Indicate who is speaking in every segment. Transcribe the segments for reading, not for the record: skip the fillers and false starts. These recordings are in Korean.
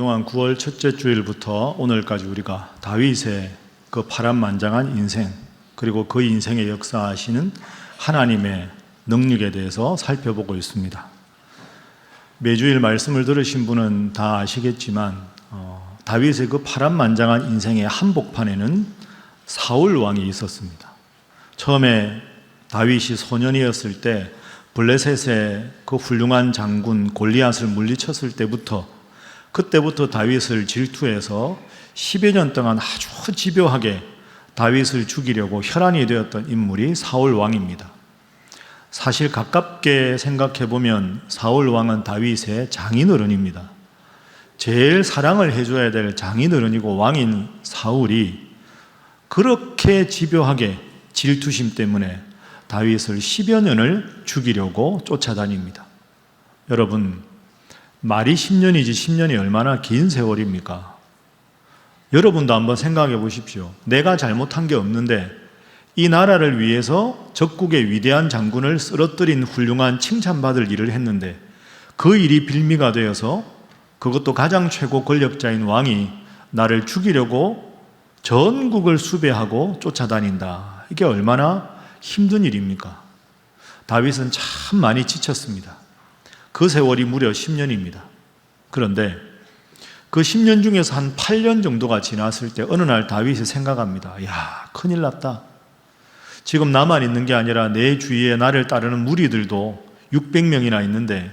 Speaker 1: 동안 9월 첫째 주일부터 오늘까지 우리가 다윗의 그 파란만장한 인생, 그리고 그 인생에 역사하시는 하나님의 능력에 대해서 살펴보고 있습니다. 매주일 말씀을 들으신 분은 다 아시겠지만 다윗의 그 파란만장한 인생의 한복판에는 사울 왕이 있었습니다. 처음에 다윗이 소년이었을 때 블레셋의 그 훌륭한 장군 골리앗을 물리쳤을 때부터, 그때부터 다윗을 질투해서 10여 년 동안 아주 집요하게 다윗을 죽이려고 혈안이 되었던 인물이 사울 왕입니다. 사실 가깝게 생각해보면 사울 왕은 다윗의 장인어른입니다. 제일 사랑을 해줘야 될 장인어른이고 왕인 사울이 그렇게 집요하게 질투심 때문에 다윗을 10여 년을 죽이려고 쫓아다닙니다. 여러분, 말이 10년이지 10년이 얼마나 긴 세월입니까? 여러분도 한번 생각해 보십시오. 내가 잘못한 게 없는데 이 나라를 위해서 적국의 위대한 장군을 쓰러뜨린 훌륭한 칭찬받을 일을 했는데 그 일이 빌미가 되어서 그것도 가장 최고 권력자인 왕이 나를 죽이려고 전국을 수배하고 쫓아다닌다. 이게 얼마나 힘든 일입니까? 다윗은 참 많이 지쳤습니다. 그 세월이 무려 10년입니다. 그런데 그 10년 중에서 한 8년 정도가 지났을 때 어느 날 다윗이 생각합니다. 야, 큰일 났다. 지금 나만 있는 게 아니라 내 주위에 나를 따르는 무리들도 600명이나 있는데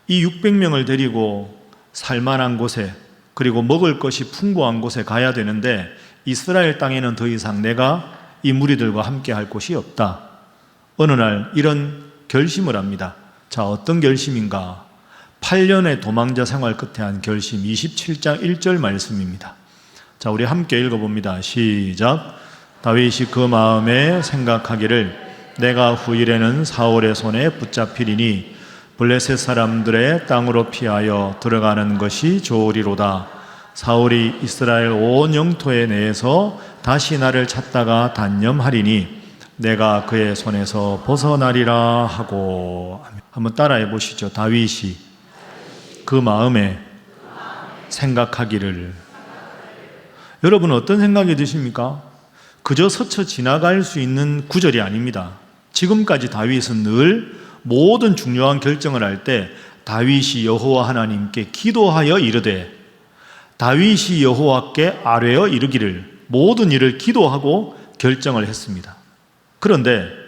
Speaker 1: 이 600명을 데리고 살만한 곳에, 그리고 먹을 것이 풍부한 곳에 가야 되는데 이스라엘 땅에는 더 이상 내가 이 무리들과 함께 할 곳이 없다. 어느 날 이런 결심을 합니다. 자, 어떤 결심인가? 8년의 도망자 생활 끝에 한 결심, 27장 1절 말씀입니다. 자, 우리 함께 읽어봅니다. 시작. 다윗이 그 마음에 생각하기를 내가 후일에는 사울의 손에 붙잡히리니 블레셋 사람들의 땅으로 피하여 들어가는 것이 좋으리로다. 사울이 이스라엘 온 영토에 내에서 다시 나를 찾다가 단념하리니 내가 그의 손에서 벗어나리라 하고. 한번 따라해 보시죠. 다윗이 그 마음에 생각하기를. 여러분, 어떤 생각이 드십니까? 그저 스쳐 지나갈 수 있는 구절이 아닙니다. 지금까지 다윗은 늘 모든 중요한 결정을 할 때 다윗이 여호와 하나님께 기도하여 이르되, 다윗이 여호와께 아뢰어 이르기를, 모든 일을 기도하고 결정을 했습니다. 그런데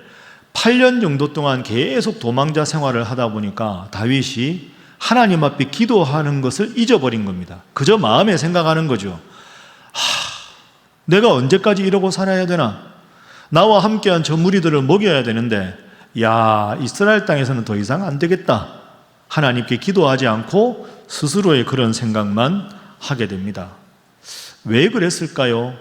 Speaker 1: 8년 정도 동안 계속 도망자 생활을 하다 보니까 다윗이 하나님 앞에 기도하는 것을 잊어버린 겁니다. 그저 마음에 생각하는 거죠. 내가 언제까지 이러고 살아야 되나? 나와 함께한 저 무리들을 먹여야 되는데, 야, 이스라엘 땅에서는 더 이상 안 되겠다. 하나님께 기도하지 않고 스스로의 그런 생각만 하게 됩니다. 왜 그랬을까요?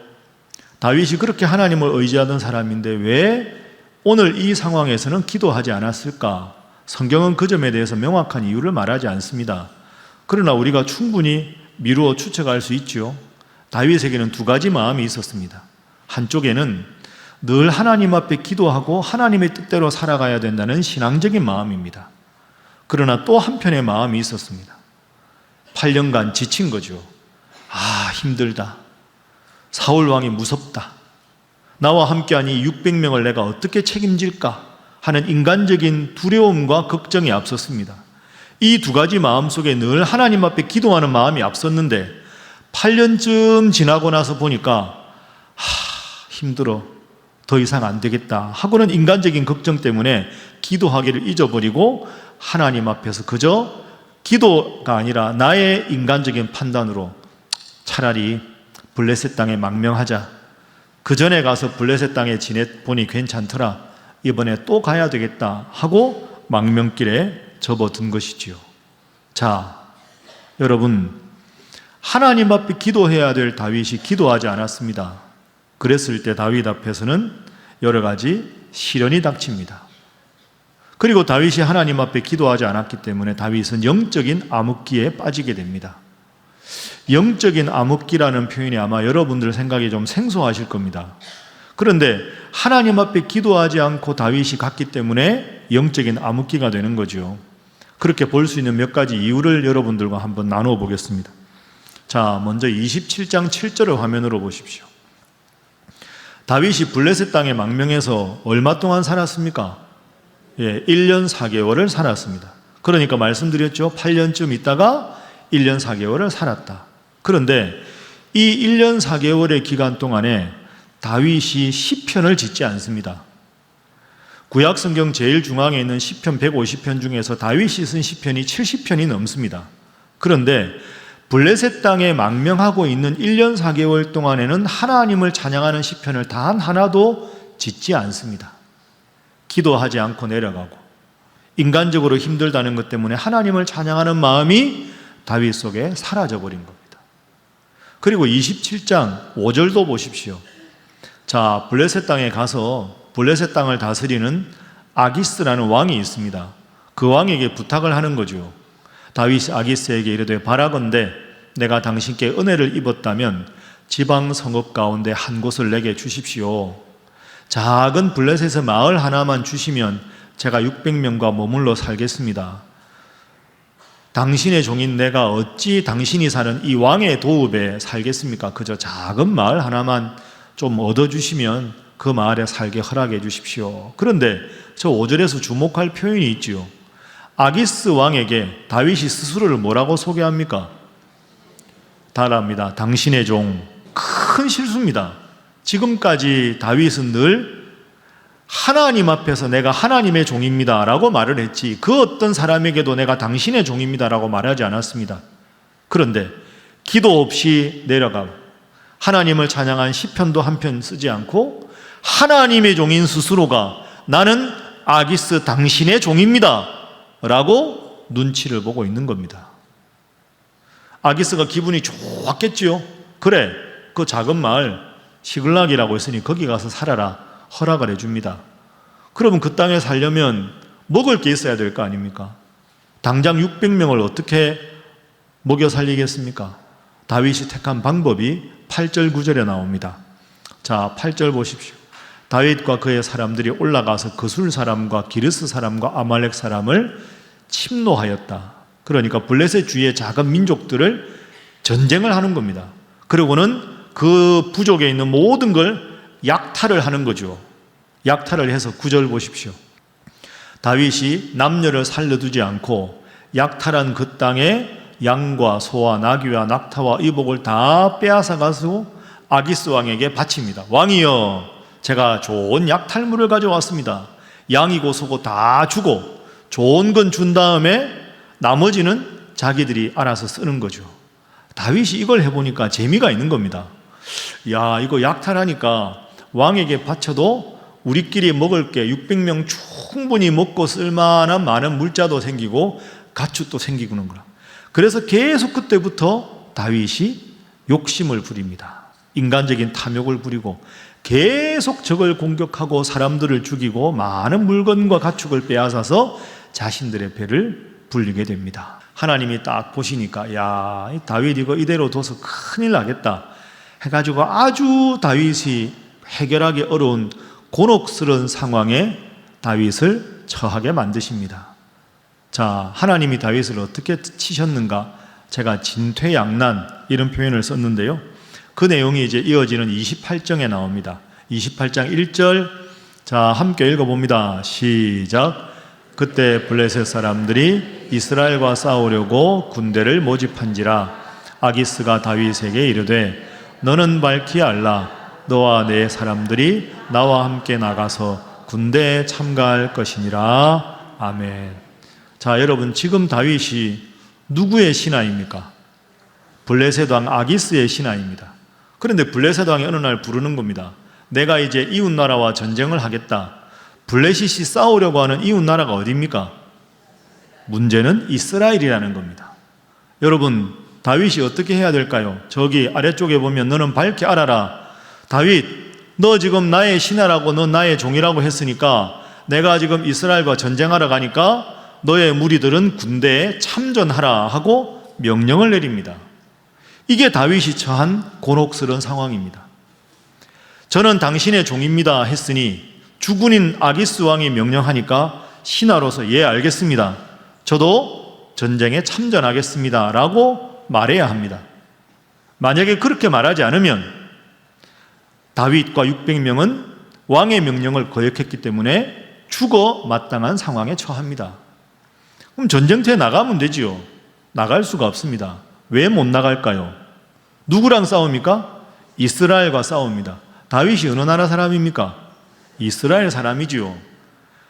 Speaker 1: 다윗이 그렇게 하나님을 의지하던 사람인데 왜 오늘 이 상황에서는 기도하지 않았을까? 성경은 그 점에 대해서 명확한 이유를 말하지 않습니다. 그러나 우리가 충분히 미루어 추측할 수 있죠. 다윗에게는 두 가지 마음이 있었습니다. 한쪽에는 늘 하나님 앞에 기도하고 하나님의 뜻대로 살아가야 된다는 신앙적인 마음입니다. 그러나 또 한편의 마음이 있었습니다. 8년간 지친 거죠. 힘들다. 사울 왕이 무섭다. 나와 함께한 이 600명을 내가 어떻게 책임질까 하는 인간적인 두려움과 걱정이 앞섰습니다. 이 두 가지 마음 속에 늘 하나님 앞에 기도하는 마음이 앞섰는데 8년쯤 지나고 나서 보니까 힘들어. 더 이상 안 되겠다 하고는 인간적인 걱정 때문에 기도하기를 잊어버리고 하나님 앞에서 그저 기도가 아니라 나의 인간적인 판단으로 차라리 블레셋 땅에 망명하자. 그 전에 가서 블레셋 땅에 지내보니 괜찮더라. 이번에 또 가야 되겠다 하고 망명길에 접어든 것이지요. 자, 여러분, 하나님 앞에 기도해야 될 다윗이 기도하지 않았습니다. 그랬을 때 다윗 앞에서는 여러 가지 시련이 닥칩니다. 그리고 다윗이 하나님 앞에 기도하지 않았기 때문에 다윗은 영적인 암흑기에 빠지게 됩니다. 영적인 암흑기라는 표현이 아마 여러분들 생각이 좀 생소하실 겁니다. 그런데 하나님 앞에 기도하지 않고 다윗이 갔기 때문에 영적인 암흑기가 되는 거죠. 그렇게 볼 수 있는 몇 가지 이유를 여러분들과 한번 나누어 보겠습니다. 자, 먼저 27장 7절을 화면으로 보십시오. 다윗이 블레셋 땅의 망명에서 얼마 동안 살았습니까? 1년 4개월을 살았습니다. 그러니까 말씀드렸죠. 8년쯤 있다가 1년 4개월을 살았다. 그런데 이 1년 4개월의 기간 동안에 다윗이 시편을 짓지 않습니다. 구약 성경 제일 중앙에 있는 시편 150편 중에서 다윗이 쓴 시편이 70편이 넘습니다. 그런데 블레셋 땅에 망명하고 있는 1년 4개월 동안에는 하나님을 찬양하는 시편을 단 하나도 짓지 않습니다. 기도하지 않고 내려가고 인간적으로 힘들다는 것 때문에 하나님을 찬양하는 마음이 다윗 속에 사라져버린 겁니다. 그리고 27장 5절도 보십시오. 자, 블레셋 땅에 가서 블레셋 땅을 다스리는 아기스라는 왕이 있습니다. 그 왕에게 부탁을 하는 거죠. 다윗이 아기스에게 이르되 바라건대 내가 당신께 은혜를 입었다면 지방 성읍 가운데 한 곳을 내게 주십시오. 작은 블레셋의 마을 하나만 주시면 제가 600명과 머물러 살겠습니다. 당신의 종인 내가 어찌 당신이 사는 이 왕의 도읍에 살겠습니까? 그저 작은 마을 하나만 좀 얻어주시면 그 마을에 살게 허락해 주십시오. 그런데 저 5절에서 주목할 표현이 있지요. 아기스 왕에게 다윗이 스스로를 뭐라고 소개합니까? 답합니다. 당신의 종. 큰 실수입니다. 지금까지 다윗은 늘 하나님 앞에서 내가 하나님의 종입니다 라고 말을 했지 그 어떤 사람에게도 내가 당신의 종입니다 라고 말하지 않았습니다. 그런데 기도 없이 내려가고 하나님을 찬양한 시편도 한 편 쓰지 않고 하나님의 종인 스스로가 나는 아기스 당신의 종입니다 라고 눈치를 보고 있는 겁니다. 아기스가 기분이 좋았겠지요. 그래, 그 작은 마을 시글락이라고 했으니 거기 가서 살아라 허락을 해줍니다. 그러면 그 땅에 살려면 먹을 게 있어야 될 거 아닙니까? 당장 600명을 어떻게 먹여 살리겠습니까? 다윗이 택한 방법이 8절 9절에 나옵니다. 자, 8절 보십시오. 다윗과 그의 사람들이 올라가서 그술 사람과 기르스 사람과 아말렉 사람을 침노하였다. 그러니까 블레셋 주위의 작은 민족들을 전쟁을 하는 겁니다. 그리고는 그 부족에 있는 모든 걸 약탈을 하는 거죠. 약탈을 해서 9절 보십시오. 다윗이 남녀를 살려두지 않고 약탈한 그 땅에 양과 소와 나귀와 낙타와 의복을 다 빼앗아 가지고 아기스 왕에게 바칩니다. 왕이여, 제가 좋은 약탈물을 가져왔습니다. 양이고 소고 다 주고 좋은 건 준 다음에 나머지는 자기들이 알아서 쓰는 거죠. 다윗이 이걸 해보니까 재미가 있는 겁니다. 야, 이거 약탈하니까 왕에게 바쳐도 우리끼리 먹을 게 600명 충분히 먹고 쓸만한 많은 물자도 생기고 가축도 생기고 그런 거라. 그래서 계속 그때부터 다윗이 욕심을 부립니다. 인간적인 탐욕을 부리고 계속 적을 공격하고 사람들을 죽이고 많은 물건과 가축을 빼앗아서 자신들의 배를 불리게 됩니다. 하나님이 딱 보시니까 야, 다윗 이거 이대로 둬서 큰일 나겠다 해가지고 아주 다윗이 해결하기 어려운 곤혹스러운 상황에 다윗을 처하게 만드십니다. 자, 하나님이 다윗을 어떻게 치셨는가? 제가 진퇴양난 이런 표현을 썼는데요. 그 내용이 이제 이어지는 28장에 나옵니다. 28장 1절, 자, 함께 읽어봅니다. 시작. 그때 블레셋 사람들이 이스라엘과 싸우려고 군대를 모집한지라 아기스가 다윗에게 이르되 너는 밝히 알라. 너와 내 사람들이 나와 함께 나가서 군대에 참가할 것이니라. 아멘. 자, 여러분, 지금 다윗이 누구의 신하입니까? 블레셋 왕 아기스의 신하입니다. 그런데 블레셋 왕이 어느 날 부르는 겁니다. 내가 이제 이웃 나라와 전쟁을 하겠다. 블레셋이 싸우려고 하는 이웃 나라가 어디입니까? 문제는 이스라엘이라는 겁니다. 여러분, 다윗이 어떻게 해야 될까요? 저기 아래쪽에 보면 너는 밝히 알아라. 다윗, 너 지금 나의 신하라고 너 나의 종이라고 했으니까 내가 지금 이스라엘과 전쟁하러 가니까 너의 무리들은 군대에 참전하라 하고 명령을 내립니다. 이게 다윗이 처한 곤혹스러운 상황입니다. 저는 당신의 종입니다 했으니 주군인 아기스 왕이 명령하니까 신하로서 예, 알겠습니다. 저도 전쟁에 참전하겠습니다 라고 말해야 합니다. 만약에 그렇게 말하지 않으면 다윗과 600명은 왕의 명령을 거역했기 때문에 죽어 마땅한 상황에 처합니다. 그럼 전쟁터에 나가면 되지요. 나갈 수가 없습니다. 왜 못 나갈까요? 누구랑 싸웁니까? 이스라엘과 싸웁니다. 다윗이 어느 나라 사람입니까? 이스라엘 사람이지요.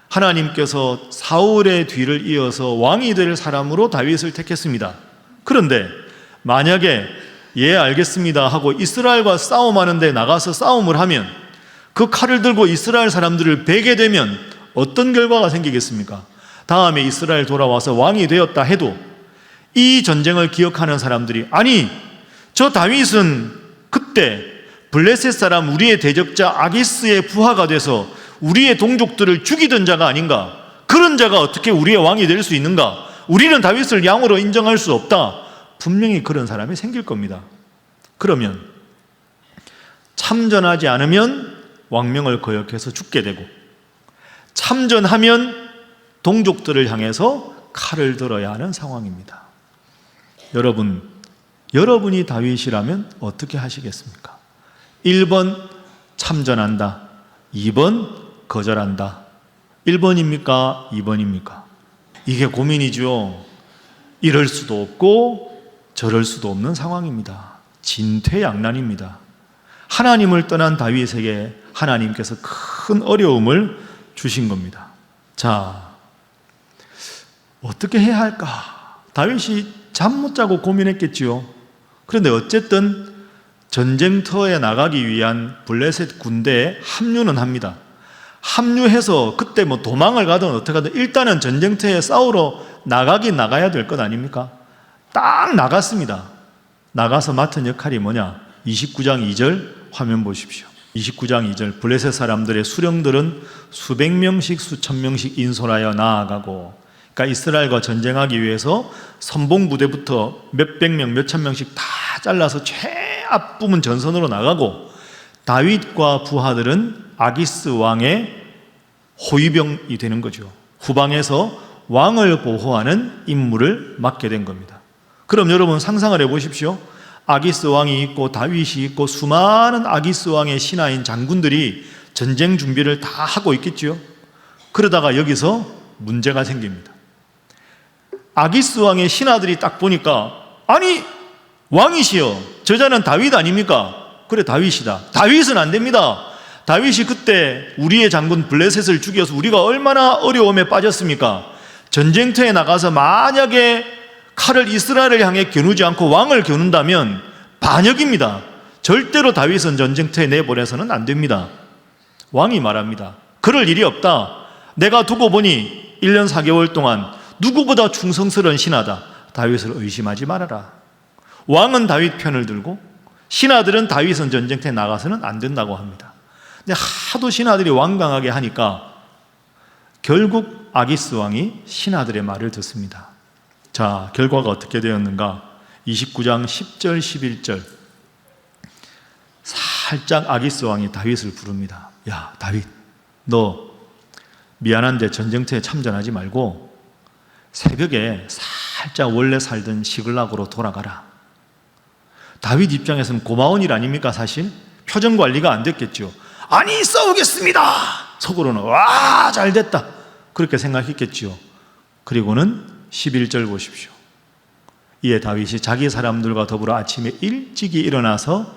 Speaker 1: 하나님께서 사울의 뒤를 이어서 왕이 될 사람으로 다윗을 택했습니다. 그런데 만약에 예 알겠습니다 하고 이스라엘과 싸움하는데 나가서 싸움을 하면 그 칼을 들고 이스라엘 사람들을 베게 되면 어떤 결과가 생기겠습니까? 다음에 이스라엘 돌아와서 왕이 되었다 해도 이 전쟁을 기억하는 사람들이 아니 저 다윗은 그때 블레셋 사람 우리의 대적자 아기스의 부하가 돼서 우리의 동족들을 죽이던 자가 아닌가? 그런 자가 어떻게 우리의 왕이 될 수 있는가? 우리는 다윗을 양으로 인정할 수 없다. 분명히 그런 사람이 생길 겁니다. 그러면 참전하지 않으면 왕명을 거역해서 죽게 되고 참전하면 동족들을 향해서 칼을 들어야 하는 상황입니다. 여러분이 다윗이라면 어떻게 하시겠습니까? 1번 참전한다. 2번 거절한다. 1번입니까? 2번입니까? 이게 고민이죠. 이럴 수도 없고 저럴 수도 없는 상황입니다. 진퇴양난입니다. 하나님을 떠난 다윗에게 하나님께서 큰 어려움을 주신 겁니다. 자, 어떻게 해야 할까? 다윗이 잠 못 자고 고민했겠지요. 그런데 어쨌든 전쟁터에 나가기 위한 블레셋 군대에 합류는 합니다. 합류해서 그때 뭐 도망을 가든 어떻게 하든 일단은 전쟁터에 싸우러 나가긴 나가야 될 것 아닙니까? 딱 나갔습니다. 나가서 맡은 역할이 뭐냐? 29장 2절 화면 보십시오. 29장 2절 블레셋 사람들의 수령들은 수백 명씩 수천 명씩 인솔하여 나아가고, 그러니까 이스라엘과 전쟁하기 위해서 선봉 부대부터 몇백 명, 몇천 명씩 다 잘라서 최앞 부문 전선으로 나가고, 다윗과 부하들은 아기스 왕의 호위병이 되는 거죠. 후방에서 왕을 보호하는 임무를 맡게 된 겁니다. 그럼 여러분 상상을 해보십시오. 아기스 왕이 있고 다윗이 있고 수많은 아기스 왕의 신하인 장군들이 전쟁 준비를 다 하고 있겠죠. 그러다가 여기서 문제가 생깁니다. 아기스 왕의 신하들이 딱 보니까 아니 왕이시여 저자는 다윗 아닙니까? 그래 다윗이다. 다윗은 안 됩니다. 다윗이 그때 우리의 장군 블레셋을 죽여서 우리가 얼마나 어려움에 빠졌습니까? 전쟁터에 나가서 만약에 칼을 이스라엘을 향해 겨누지 않고 왕을 겨눈다면 반역입니다. 절대로 다윗은 전쟁터에 내보내서는 안 됩니다. 왕이 말합니다. 그럴 일이 없다. 내가 두고 보니 1년 4개월 동안 누구보다 충성스러운 신하다. 다윗을 의심하지 말아라. 왕은 다윗 편을 들고 신하들은 다윗은 전쟁터에 나가서는 안 된다고 합니다. 근데 하도 신하들이 완강하게 하니까 결국 아기스 왕이 신하들의 말을 듣습니다. 자, 결과가 어떻게 되었는가? 29장 10절 11절 살짝 아기스 왕이 다윗을 부릅니다. 야 다윗, 너 미안한데 전쟁터에 참전하지 말고 새벽에 살짝 원래 살던 시글락으로 돌아가라. 다윗 입장에서는 고마운 일 아닙니까? 사실 표정 관리가 안 됐겠죠. 아니 싸우겠습니다. 속으로는 와 잘됐다 그렇게 생각했겠죠. 그리고는 11절 보십시오. 이에 다윗이 자기 사람들과 더불어 아침에 일찍이 일어나서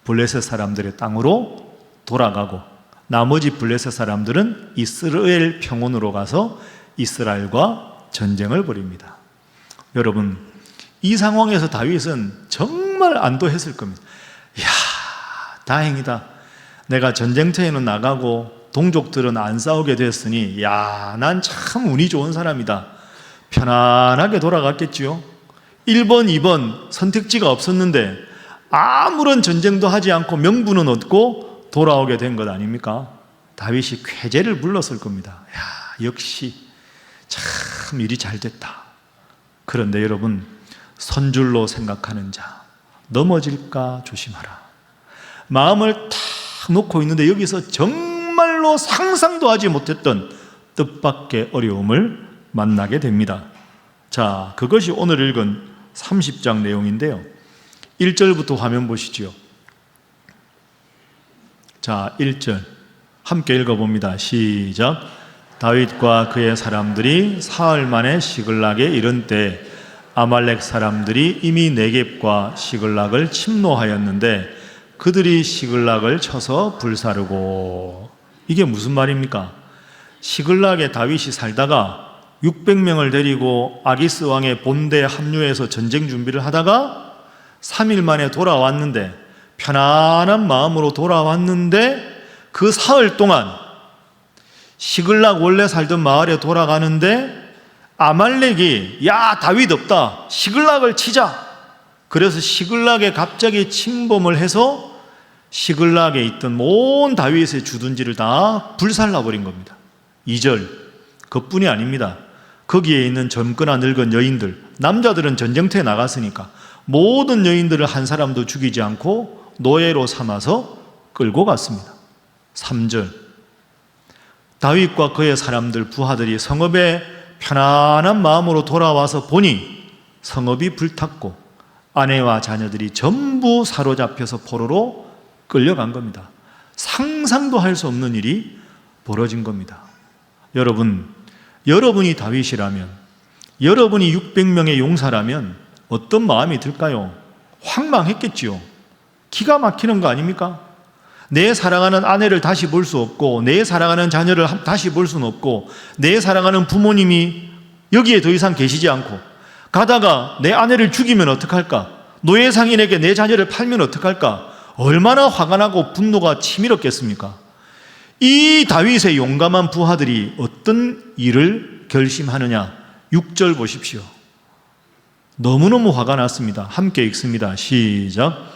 Speaker 1: 블레셋 사람들의 땅으로 돌아가고 나머지 블레셋 사람들은 이스라엘 평원으로 가서 이스라엘과 전쟁을 벌입니다. 여러분 이 상황에서 다윗은 정말 안도했을 겁니다. 이야 다행이다. 내가 전쟁터에는 나가고 동족들은 안 싸우게 됐으니 야 난 참 운이 좋은 사람이다. 편안하게 돌아갔겠지요. 1번, 2번 선택지가 없었는데 아무런 전쟁도 하지 않고 명분은 얻고 돌아오게 된 것 아닙니까? 다윗이 쾌재를 불렀을 겁니다. 야, 역시 참 일이 잘 됐다. 그런데 여러분 선줄로 생각하는 자 넘어질까 조심하라. 마음을 탁 놓고 있는데 여기서 정말로 상상도 하지 못했던 뜻밖의 어려움을 만나게 됩니다. 자, 그것이 오늘 읽은 30장 내용인데요. 1절부터 화면 보시죠. 자, 1절 함께 읽어봅니다. 시작. 다윗과 그의 사람들이 사흘 만에 시글락에 이른 때 아말렉 사람들이 이미 네겝과 시글락을 침노하였는데 그들이 시글락을 쳐서 불사르고. 이게 무슨 말입니까? 시글락에 다윗이 살다가 600명을 데리고 아기스 왕의 본대에 합류해서 전쟁 준비를 하다가 3일 만에 돌아왔는데, 편안한 마음으로 돌아왔는데 그 사흘 동안 시글락 원래 살던 마을에 돌아가는데 아말렉이 야 다윗 없다, 시글락을 치자. 그래서 시글락에 갑자기 침범을 해서 시글락에 있던 온 다윗의 주둔지를 다 불살라버린 겁니다. 2절 그뿐이 아닙니다. 거기에 있는 젊거나 늙은 여인들, 남자들은 전쟁터에 나갔으니까 모든 여인들을 한 사람도 죽이지 않고 노예로 삼아서 끌고 갔습니다. 3절 다윗과 그의 사람들 부하들이 성읍에 편안한 마음으로 돌아와서 보니 성읍이 불탔고 아내와 자녀들이 전부 사로잡혀서 포로로 끌려간 겁니다. 상상도 할 수 없는 일이 벌어진 겁니다. 여러분이 다윗이라면, 여러분이 600명의 용사라면 어떤 마음이 들까요? 황망했겠지요. 기가 막히는 거 아닙니까? 내 사랑하는 아내를 다시 볼 수 없고, 내 사랑하는 자녀를 다시 볼 수는 없고, 내 사랑하는 부모님이 여기에 더 이상 계시지 않고, 가다가 내 아내를 죽이면 어떡할까? 노예 상인에게 내 자녀를 팔면 어떡할까? 얼마나 화가 나고 분노가 치밀었겠습니까? 이 다윗의 용감한 부하들이 어떤 일을 결심하느냐? 6절 보십시오. 너무너무 화가 났습니다. 함께 읽습니다. 시작.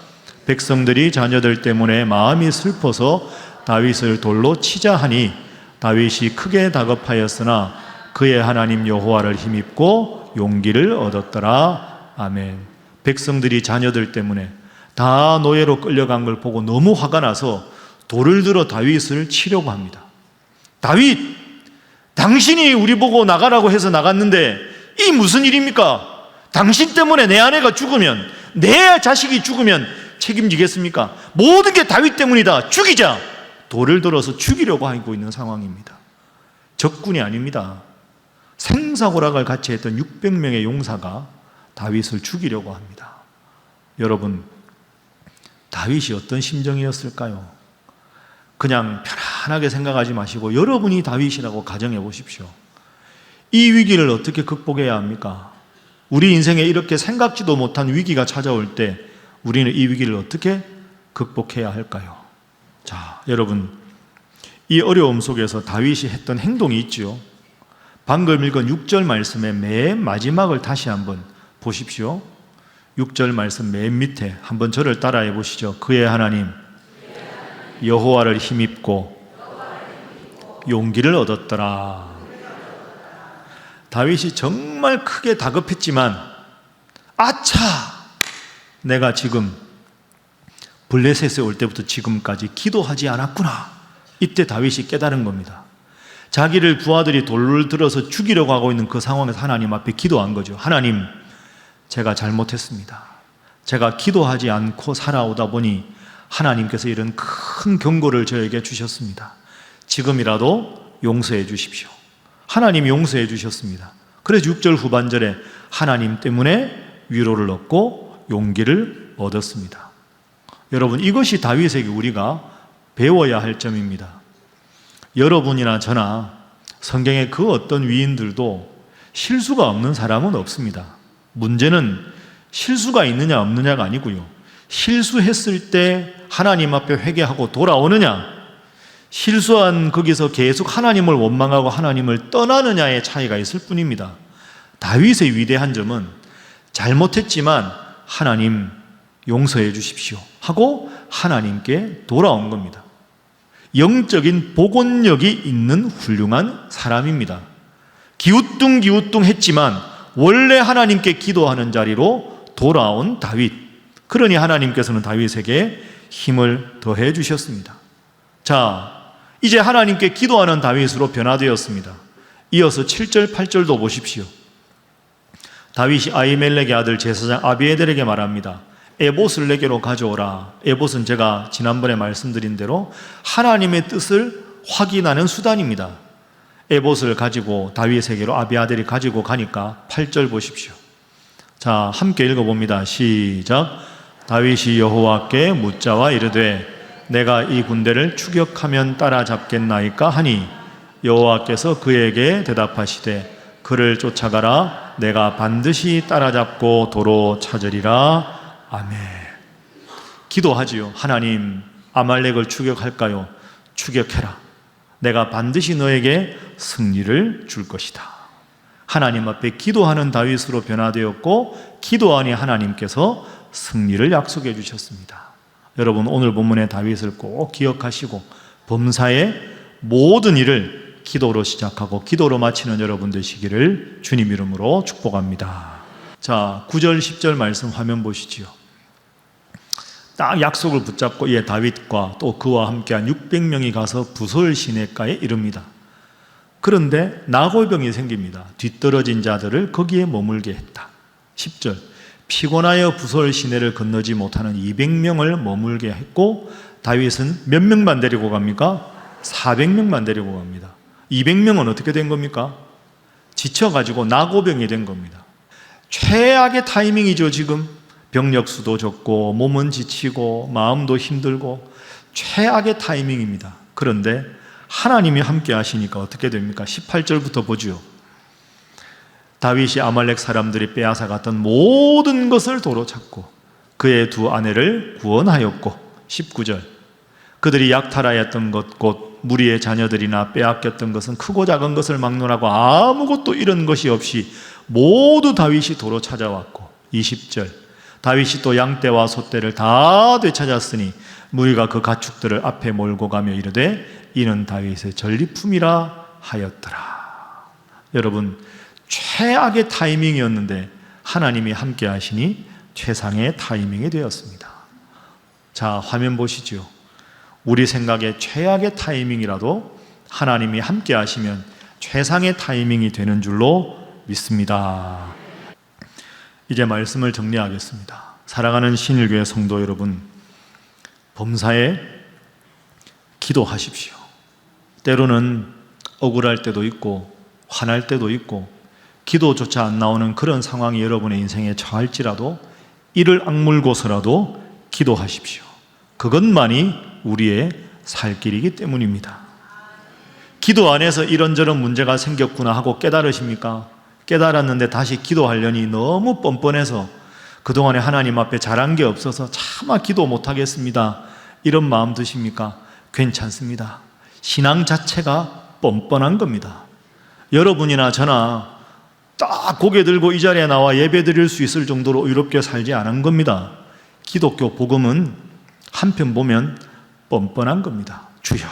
Speaker 1: 백성들이 자녀들 때문에 마음이 슬퍼서 다윗을 돌로 치자 하니 다윗이 크게 다급하였으나 그의 하나님 여호와를 힘입고 용기를 얻었더라. 아멘. 백성들이 자녀들 때문에 다 노예로 끌려간 걸 보고 너무 화가 나서 돌을 들어 다윗을 치려고 합니다. 다윗, 당신이 우리 보고 나가라고 해서 나갔는데 이 무슨 일입니까? 당신 때문에 내 아내가 죽으면, 내 자식이 죽으면 책임지겠습니까? 모든 게 다윗 때문이다. 죽이자. 돌을 들어서 죽이려고 하고 있는 상황입니다. 적군이 아닙니다. 생사고락을 같이 했던 600명의 용사가 다윗을 죽이려고 합니다. 여러분, 다윗이 어떤 심정이었을까요? 그냥 편안하게 생각하지 마시고 여러분이 다윗이라고 가정해 보십시오. 이 위기를 어떻게 극복해야 합니까? 우리 인생에 이렇게 생각지도 못한 위기가 찾아올 때 우리는 이 위기를 어떻게 극복해야 할까요? 자, 여러분, 이 어려움 속에서 다윗이 했던 행동이 있죠. 방금 읽은 6절 말씀의 맨 마지막을 다시 한번 보십시오. 6절 말씀 맨 밑에 한번 저를 따라해 보시죠. 그의 하나님 여호와를 힘입고 용기를 얻었더라. 다윗이 정말 크게 다급했지만, 아차! 내가 지금 블레셋에 올 때부터 지금까지 기도하지 않았구나. 이때 다윗이 깨달은 겁니다. 자기를 부하들이 돌을 들어서 죽이려고 하고 있는 그 상황에서 하나님 앞에 기도한 거죠. 하나님, 제가 잘못했습니다. 제가 기도하지 않고 살아오다 보니 하나님께서 이런 큰 경고를 저에게 주셨습니다. 지금이라도 용서해 주십시오. 하나님이 용서해 주셨습니다. 그래서 6절 후반절에 하나님 때문에 위로를 얻고 용기를 얻었습니다. 여러분, 이것이 다윗에게 우리가 배워야 할 점입니다. 여러분이나 저나 성경의 그 어떤 위인들도 실수가 없는 사람은 없습니다. 문제는 실수가 있느냐 없느냐가 아니고요, 실수했을 때 하나님 앞에 회개하고 돌아오느냐, 실수한 거기서 계속 하나님을 원망하고 하나님을 떠나느냐의 차이가 있을 뿐입니다. 다윗의 위대한 점은 잘못했지만 하나님 용서해 주십시오 하고 하나님께 돌아온 겁니다. 영적인 복원력이 있는 훌륭한 사람입니다. 기우뚱기우뚱했지만 원래 하나님께 기도하는 자리로 돌아온 다윗. 그러니 하나님께서는 다윗에게 힘을 더해 주셨습니다. 자, 이제 하나님께 기도하는 다윗으로 변화되었습니다. 이어서 7절, 8절도 보십시오. 다윗이 아히멜렉의 아들 제사장 아비에델에게 말합니다. 에봇을 내게로 가져오라. 에봇은 제가 지난번에 말씀드린 대로 하나님의 뜻을 확인하는 수단입니다. 에봇을 가지고 다윗에게로 아비아들이 가지고 가니까 8절 보십시오. 자, 함께 읽어봅니다. 시작. 다윗이 여호와께 묻자와 이르되 내가 이 군대를 추격하면 따라잡겠나이까 하니 여호와께서 그에게 대답하시되 그를 쫓아가라. 내가 반드시 따라잡고 도로 찾으리라. 아멘. 기도하지요. 하나님, 아말렉을 추격할까요? 추격해라. 내가 반드시 너에게 승리를 줄 것이다. 하나님 앞에 기도하는 다윗으로 변화되었고 기도하니 하나님께서 승리를 약속해 주셨습니다. 여러분, 오늘 본문의 다윗을 꼭 기억하시고 범사의 모든 일을 기도로 시작하고 기도로 마치는 여러분 되시기를 주님 이름으로 축복합니다. 자, 9절 10절 말씀 화면 보시지요. 딱 약속을 붙잡고 다윗과 또 그와 함께한 600명이 가서 부솔 시내가에 이릅니다. 그런데 나골병이 생깁니다. 뒤떨어진 자들을 거기에 머물게 했다. 10절 피곤하여 부솔 시내를 건너지 못하는 200명을 머물게 했고 다윗은 몇 명만 데리고 갑니까? 400명만 데리고 갑니다. 200명은 어떻게 된 겁니까? 지쳐가지고 나고병이 된 겁니다. 최악의 타이밍이죠. 지금 병력 수도 적고 몸은 지치고 마음도 힘들고 최악의 타이밍입니다. 그런데 하나님이 함께 하시니까 어떻게 됩니까? 18절부터 보죠. 다윗이 아말렉 사람들이 빼앗아갔던 모든 것을 도로 찾고 그의 두 아내를 구원하였고 19절 그들이 약탈하였던 것 곧 무리의 자녀들이나 빼앗겼던 것은 크고 작은 것을 막론하고 아무것도 잃은 것이 없이 모두 다윗이 도로 찾아왔고 20절 다윗이 또 양떼와 소떼를 다 되찾았으니 무리가 그 가축들을 앞에 몰고 가며 이르되 이는 다윗의 전리품이라 하였더라. 여러분, 최악의 타이밍이었는데 하나님이 함께 하시니 최상의 타이밍이 되었습니다. 자, 화면 보시죠. 우리 생각에 최악의 타이밍이라도 하나님이 함께 하시면 최상의 타이밍이 되는 줄로 믿습니다. 이제 말씀을 정리하겠습니다. 사랑하는 신일교회 성도 여러분, 범사에 기도하십시오. 때로는 억울할 때도 있고 화날 때도 있고 기도조차 안 나오는 그런 상황이 여러분의 인생에 처할지라도 이를 악물고서라도 기도하십시오. 그것만이 우리의 살 길이기 때문입니다. 기도 안에서 이런저런 문제가 생겼구나 하고 깨달으십니까? 깨달았는데 다시 기도하려니 너무 뻔뻔해서 그동안에 하나님 앞에 잘한 게 없어서 차마 기도 못하겠습니다. 이런 마음 드십니까? 괜찮습니다. 신앙 자체가 뻔뻔한 겁니다. 여러분이나 저나 딱 고개 들고 이 자리에 나와 예배 드릴 수 있을 정도로 의롭게 살지 않은 겁니다. 기독교 복음은 한편 보면 뻔뻔한 겁니다. 주여,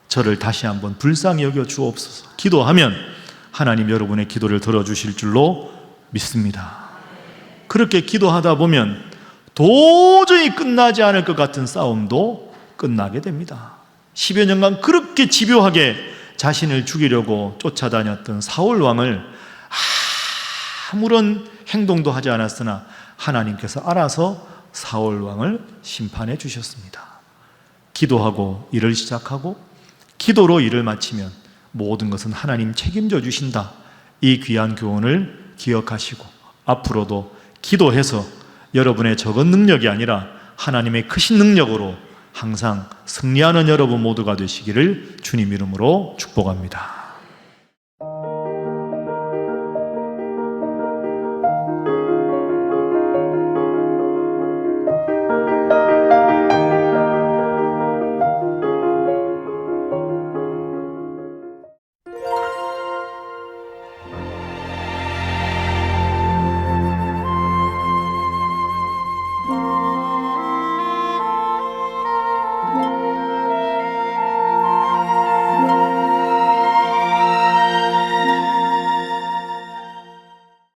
Speaker 1: 저를 다시 한번 불쌍히 여겨 주옵소서. 기도하면 하나님 여러분의 기도를 들어주실 줄로 믿습니다. 그렇게 기도하다 보면 도저히 끝나지 않을 것 같은 싸움도 끝나게 됩니다. 10여 년간 그렇게 집요하게 자신을 죽이려고 쫓아다녔던 사울 왕을 아무런 행동도 하지 않았으나 하나님께서 알아서 사울 왕을 심판해 주셨습니다. 기도하고 일을 시작하고 기도로 일을 마치면 모든 것은 하나님 책임져 주신다. 이 귀한 교훈을 기억하시고 앞으로도 기도해서 여러분의 적은 능력이 아니라 하나님의 크신 능력으로 항상 승리하는 여러분 모두가 되시기를 주님 이름으로 축복합니다.